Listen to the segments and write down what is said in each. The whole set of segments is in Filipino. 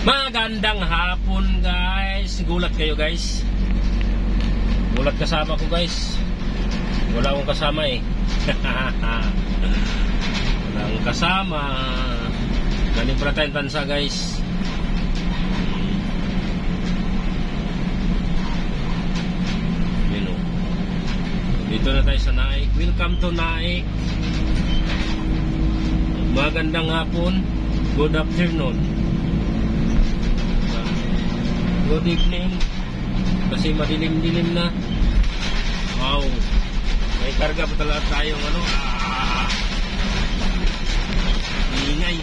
Magandang hapon guys. Gulat kayo guys. Gulat kasama ko guys. Wala akong kasama eh. Wala akong kasama. Galing pala tayong tansa guys. Yun o. Dito na tayo sa Naik. Welcome to Naik. Magandang hapon. Good afternoon. Good evening. Kasi madilim-dilim na. Wow. May karga pa talaga tayong ano. Ingay.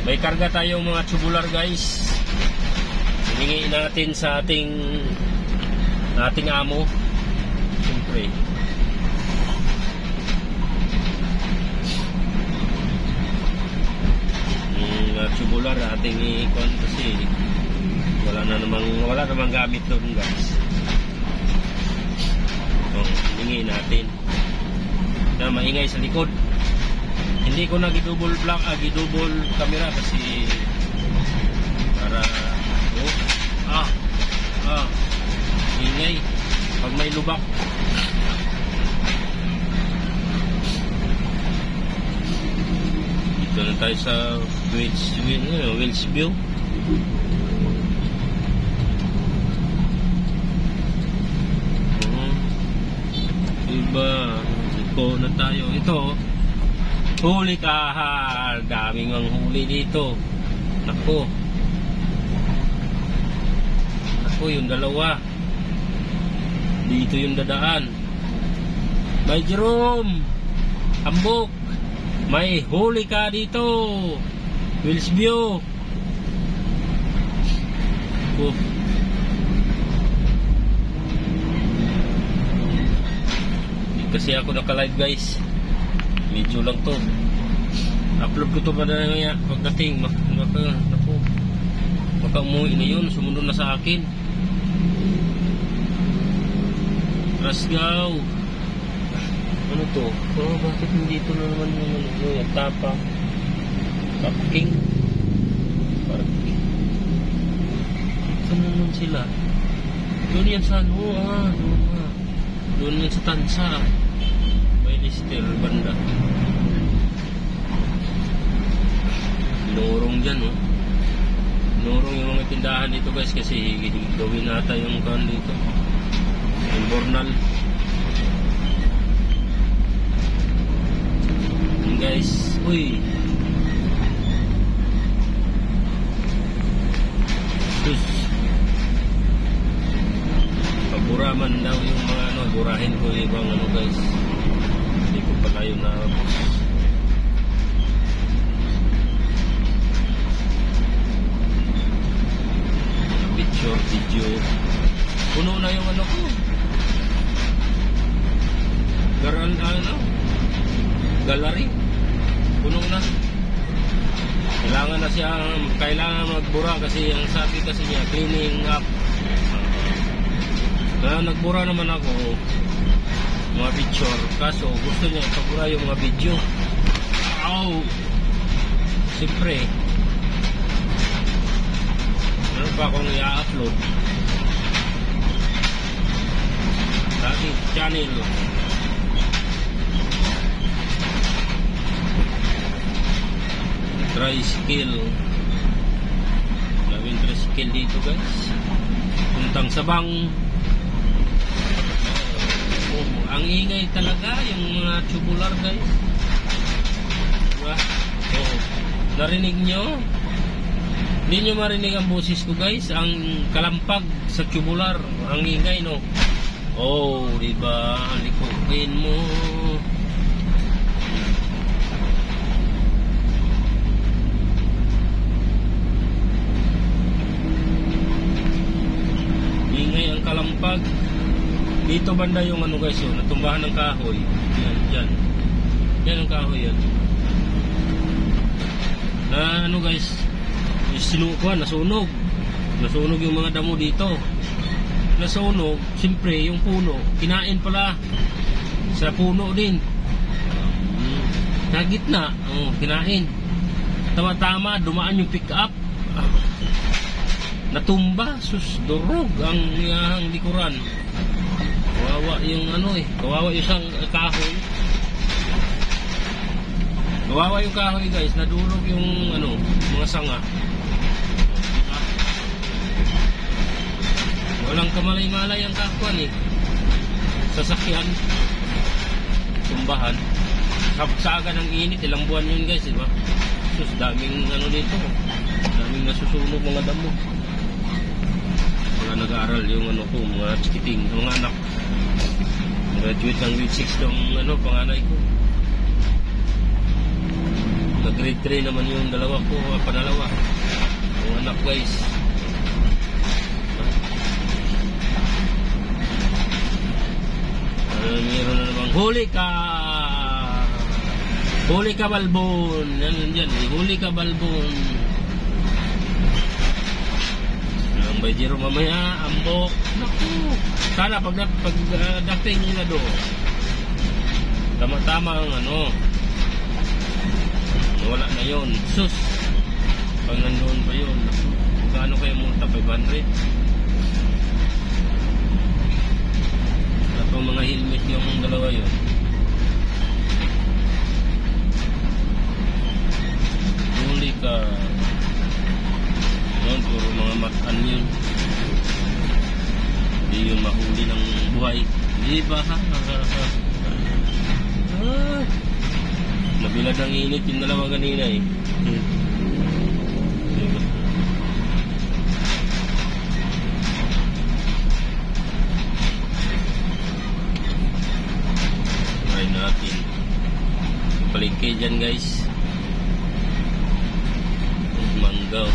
May karga tayong mga tubular guys. Hiningi natin sa ating amo. Siyempre. Tubular ating ikon kasi wala namang gamit doon guys. So, hingin natin na maingay sa likod. Hindi ko na gidouble camera kasi para ingay pag may lubak. Dito na tayo sa Wells View. Diba, iko na tayo. Ito, huli kahal. Daming ang huli dito. Naku, yung dalawa. Dito yung dadaan. May Jerome, Hambok. May huli ka dito. Wells View. Kasi ako naka-live guys. Medyo lang to. Upload ko to pa na nga pagdating. Baka umuwi na yun. Sumunod na sa akin. Rasgaw. Ano to? Oh, bakit hindi to na naman yung tapa? Parking. Saan naman sila? Doon yan sa ano? Doon nga. Doon yan sa tansa. May lister banda. Lorong dyan oh. Lorong yung mga tindahan dito guys kasi gawin nata yung kan dito. Yung bornal. Guys, uy. Sus. Paburaman daw yung mga ano, burahin ko ibang ano guys. Hindi ko pala yun na video. Puno na yung ano ko. Gallery. Puno na. Kailangan magbura kasi ang sabi kasi niya cleaning up. Nagbura naman ako mga picture kaso gusto niya ipabura yung mga video. Siyempre meron pa akong i-upload sa ating channel. Tricycle. Lawin tricycle dito guys. Puntang Sabang. Ang ingay talaga yung mga tubular guys. Diba? Narinig nyo? Hindi nyo marinig ang boses ko guys. Ang kalampag sa tubular. Ang ingay no. Diba? Likuin mo. Kalampag dito banda yung ano guys yun, natumbahan ng kahoy. Yan ang kahoy yan na ano guys, nasunog yung mga damo dito. Nasunog, siyempre yung puno kinain pala sa puno din sa gitna. Kinain Tama-tama, dumaan yung pick up. Natumba, sus, durog ang iyang likuran. Kawawa yung kawawa yung isang kahoy. Kawawa yung kahoy guys, nadurog yung mga sanga. Walang kamalay-malay ang kakuan sasakyan, tumbahan. Kapsaga ng init, ilang buwan yun guys, diba? Sus, daming dito, daming nasusunog mga damo. Mga nag-aaral yung mga chikiting, mga anak. Graduate ng grade 6 ng panganay ko. Nag-grade 3 naman yung dalawa ko, panalawa. Mga anak guys. Meron na namang huli ka balbon. Yan dyan, huli ka balbon. Ang Baydero mamaya, ambok. Naku, sana pag dating nila doon, tama-tama ang wala na yun. Sus, pag nandoon pa yun, kano kayo multa? 500? At mga helmet yung dalawa yun. Huli ka. Yun, puro mga matan yun. Hindi yun mahuli ng buhay. Di ba? Nabilad ng init yung dalawa kanina Diba? Try natin. Palengke dyan guys. Manggaw.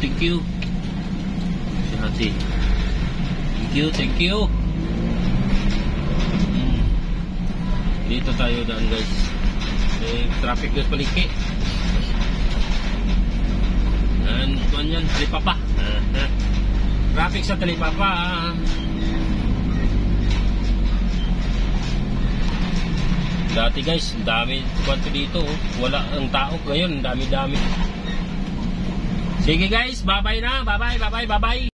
Thank you. Si Hati. Thank you. Dito tayo daan guys. Traffic guys palengke. And yan, Talipapa. Traffic sa Talipapa. Dati guys, dami kwanto dito. Wala ang tao ngayon, dami-dami. Sige guys, bye-bye na. Bye-bye.